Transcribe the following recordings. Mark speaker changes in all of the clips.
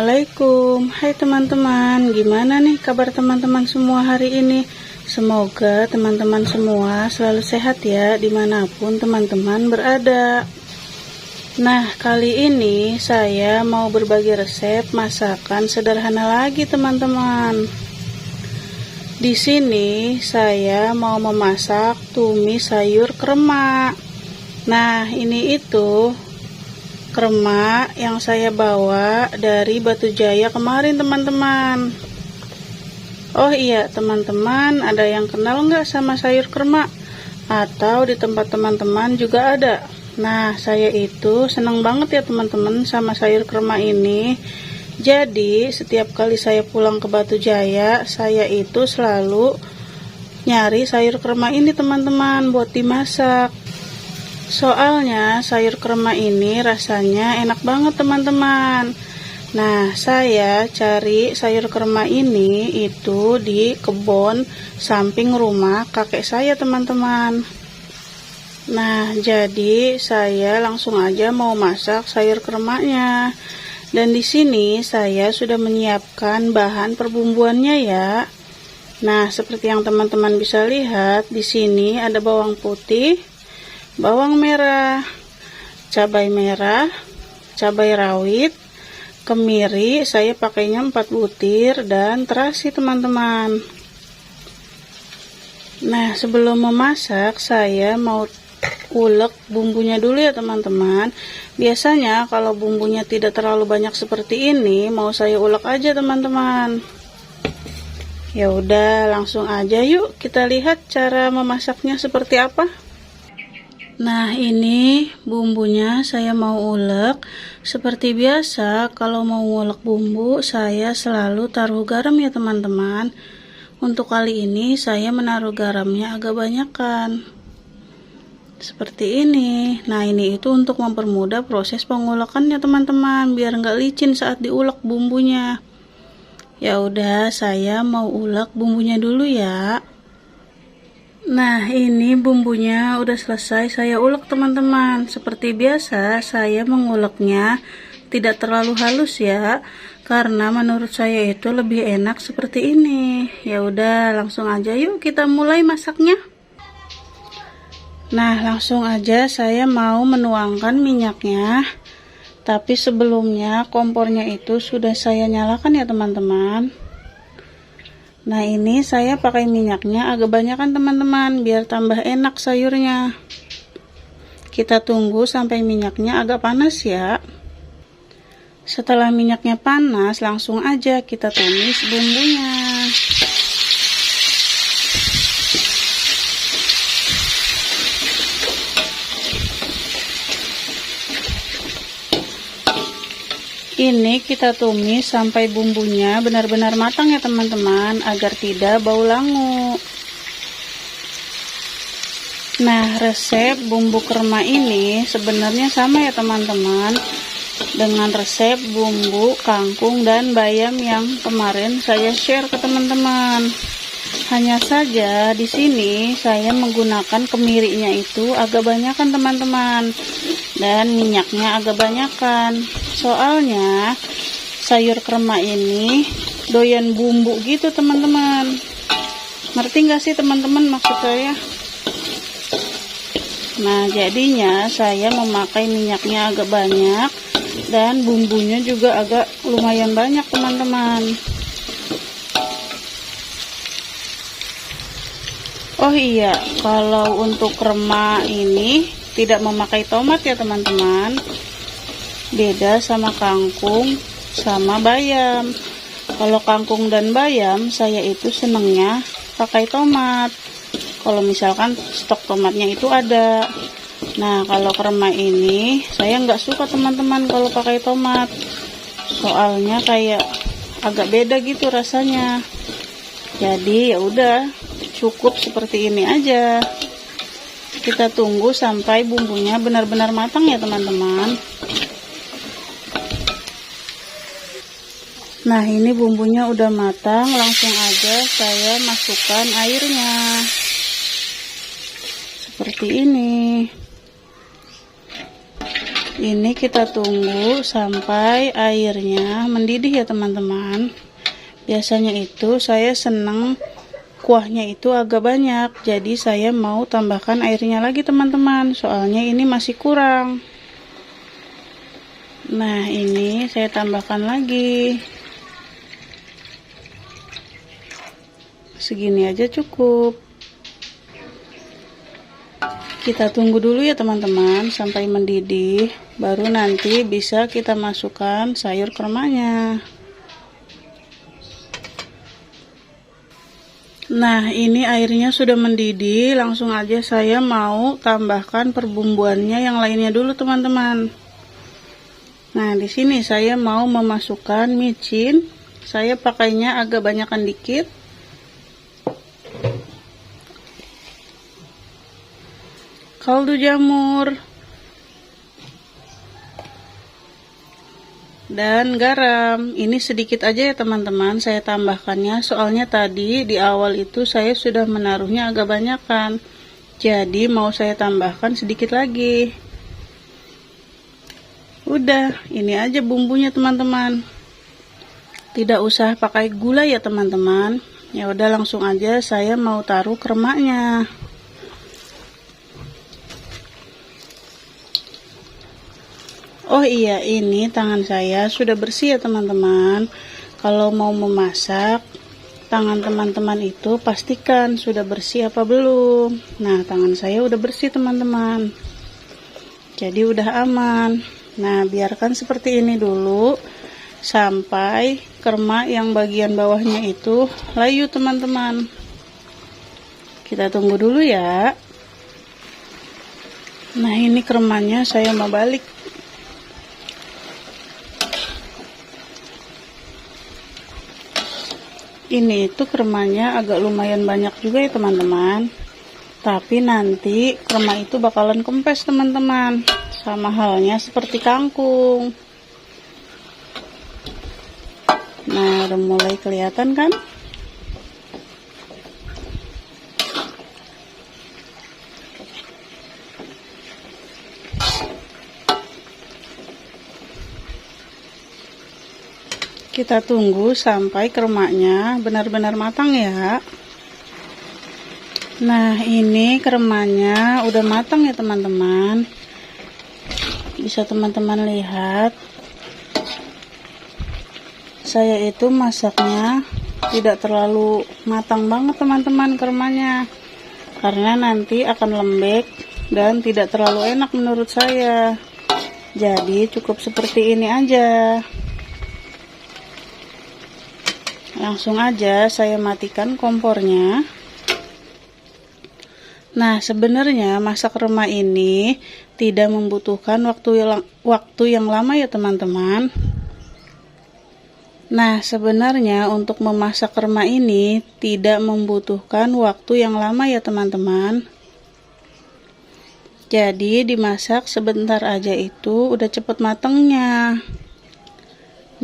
Speaker 1: Assalamualaikum. Hai teman-teman, gimana nih kabar teman-teman semua hari ini? Semoga teman-teman semua selalu sehat ya, dimanapun teman-teman berada. Nah, kali ini saya mau berbagi resep masakan sederhana lagi teman-teman. Di sini saya mau memasak tumis sayur krema. Nah, ini itu krema yang saya bawa dari Batu Jaya kemarin teman-teman. Oh iya teman-teman, ada yang kenal nggak sama sayur krema? Atau di tempat teman-teman juga ada? Nah, saya itu senang banget ya teman-teman sama sayur krema ini. Jadi setiap kali saya pulang ke Batu Jaya, saya itu selalu nyari sayur krema ini teman-teman buat dimasak. Soalnya sayur krema ini rasanya enak banget teman-teman. Nah, saya cari sayur krema ini itu di kebun samping rumah kakek saya teman-teman. Nah, jadi saya langsung aja mau masak sayur kremanya. Dan di sini saya sudah menyiapkan bahan perbumbuannya ya. Nah, seperti yang teman-teman bisa lihat, di sini ada bawang putih, bawang merah, cabai merah, cabai rawit, kemiri, saya pakainya 4 butir, dan terasi teman-teman. Nah, sebelum memasak saya mau ulek bumbunya dulu ya teman-teman. Biasanya kalau bumbunya tidak terlalu banyak seperti ini, mau saya ulek aja teman-teman. Ya udah, langsung aja yuk kita lihat cara memasaknya seperti apa. Nah, ini bumbunya saya mau ulek. Seperti biasa, kalau mau ulek bumbu, saya selalu taruh garam ya teman-teman. Untuk kali ini, saya menaruh garamnya agak banyakan. Seperti ini. Nah, ini itu untuk mempermudah proses pengulekannya teman-teman, biar nggak licin saat diulek bumbunya. Ya udah, saya mau ulek bumbunya dulu ya. Nah, ini bumbunya udah selesai saya ulek teman-teman. Seperti biasa, saya menguleknya tidak terlalu halus ya, karena menurut saya itu lebih enak seperti ini. Ya udah, langsung aja yuk kita mulai masaknya. Nah, langsung aja saya mau menuangkan minyaknya. Tapi sebelumnya kompornya itu sudah saya nyalakan ya teman-teman. Nah, ini saya pakai minyaknya agak banyak kan teman-teman, biar tambah enak sayurnya. Kita tunggu sampai minyaknya agak panas ya. Setelah minyaknya panas, langsung aja kita tumis bumbunya. Ini kita tumis sampai bumbunya benar-benar matang ya teman-teman, agar tidak bau langu. Nah, resep bumbu krema ini sebenarnya sama ya teman-teman dengan resep bumbu kangkung dan bayam yang kemarin saya share ke teman-teman. Hanya saja di sini saya menggunakan kemirinya itu agak banyakan teman-teman, dan minyaknya agak banyakan. Soalnya sayur krema ini doyan bumbu gitu teman-teman. Ngerti nggak sih teman-teman maksud saya? Nah, jadinya saya memakai minyaknya agak banyak dan bumbunya juga agak lumayan banyak teman-teman. Oh iya, kalau untuk krema ini tidak memakai tomat ya teman-teman. Beda sama kangkung sama bayam. Kalau kangkung dan bayam saya itu senengnya pakai tomat. Kalau misalkan stok tomatnya itu ada. Nah, kalau krema ini saya nggak suka teman-teman kalau pakai tomat. Soalnya kayak agak beda gitu rasanya. Jadi ya udah, cukup seperti ini aja. Kita tunggu sampai bumbunya benar-benar matang ya teman-teman. Nah, ini bumbunya udah matang, langsung aja saya masukkan airnya. Seperti ini. Ini kita tunggu sampai airnya mendidih ya teman-teman. Biasanya itu saya senang kuahnya itu agak banyak, jadi saya mau tambahkan airnya lagi teman-teman, soalnya ini masih kurang. Nah, ini saya tambahkan lagi. Segini aja cukup. Kita tunggu dulu ya teman-teman sampai mendidih, baru nanti bisa kita masukkan sayur kremanya. Nah, ini airnya sudah mendidih, langsung aja saya mau tambahkan perbumbuannya yang lainnya dulu teman-teman. Nah, di sini saya mau memasukkan micin. Saya pakainya agak banyakan dikit. Kaldu jamur. Dan garam. Ini sedikit aja ya teman-teman saya tambahkannya, soalnya tadi di awal itu saya sudah menaruhnya agak banyakan. Jadi mau saya tambahkan sedikit lagi. Udah, ini aja bumbunya teman-teman. Tidak usah pakai gula ya teman-teman. Ya udah, langsung aja saya mau taruh kremaknya. Oh iya, ini tangan saya sudah bersih ya teman-teman. Kalau mau memasak, tangan teman-teman itu pastikan sudah bersih apa belum. Nah, tangan saya udah bersih teman-teman. Jadi udah aman. Nah, biarkan seperti ini dulu sampai kremak yang bagian bawahnya itu layu teman-teman. Kita tunggu dulu ya. Nah, ini kremaknya saya mau balik. Ini itu kremaknya agak lumayan banyak juga ya teman-teman. Tapi nanti kremak itu bakalan kempes teman-teman. Sama halnya seperti kangkung. Nah, udah mulai kelihatan kan? Kita tunggu sampai kremaknya benar-benar matang ya. Nah, ini kremaknya udah matang ya teman-teman. Bisa teman-teman lihat. Saya itu masaknya tidak terlalu matang banget teman-teman kremaknya. Karena nanti akan lembek dan tidak terlalu enak menurut saya. Jadi cukup seperti ini aja. Langsung aja saya matikan kompornya. Nah, sebenarnya masak kremak ini tidak membutuhkan waktu yang lama ya teman-teman. Nah, sebenarnya untuk memasak kremak ini tidak membutuhkan waktu yang lama ya teman-teman. Jadi dimasak sebentar aja itu udah cepet matengnya.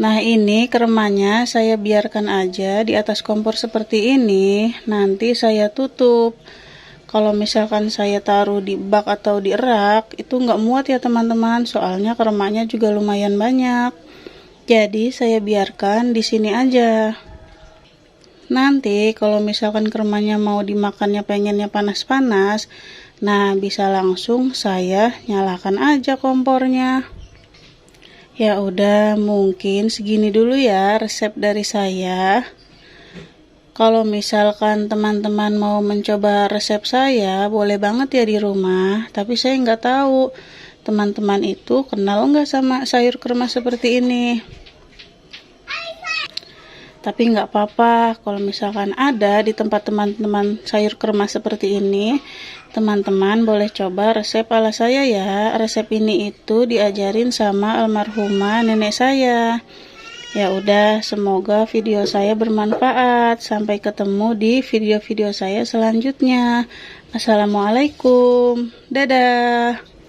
Speaker 1: Nah, ini kremaknya saya biarkan aja di atas kompor seperti ini. Nanti saya tutup. Kalau misalkan saya taruh di bak atau di rak, itu nggak muat ya teman-teman. Soalnya kremaknya juga lumayan banyak. Jadi saya biarkan di sini aja. Nanti kalau misalkan kremaknya mau dimakannya pengennya panas-panas, nah bisa langsung saya nyalakan aja kompornya. Ya udah, mungkin segini dulu ya resep dari saya. Kalau misalkan teman-teman mau mencoba resep saya, boleh banget ya di rumah. Tapi saya nggak tahu teman-teman itu kenal nggak sama sayur kremak seperti ini. Tapi nggak apa-apa kalau misalkan ada di tempat teman-teman sayur kremak seperti ini, teman-teman boleh coba resep ala saya ya. Resep ini itu diajarin sama almarhumah nenek saya. Ya udah, semoga video saya bermanfaat. Sampai ketemu di video-video saya selanjutnya. Assalamualaikum. Dadah.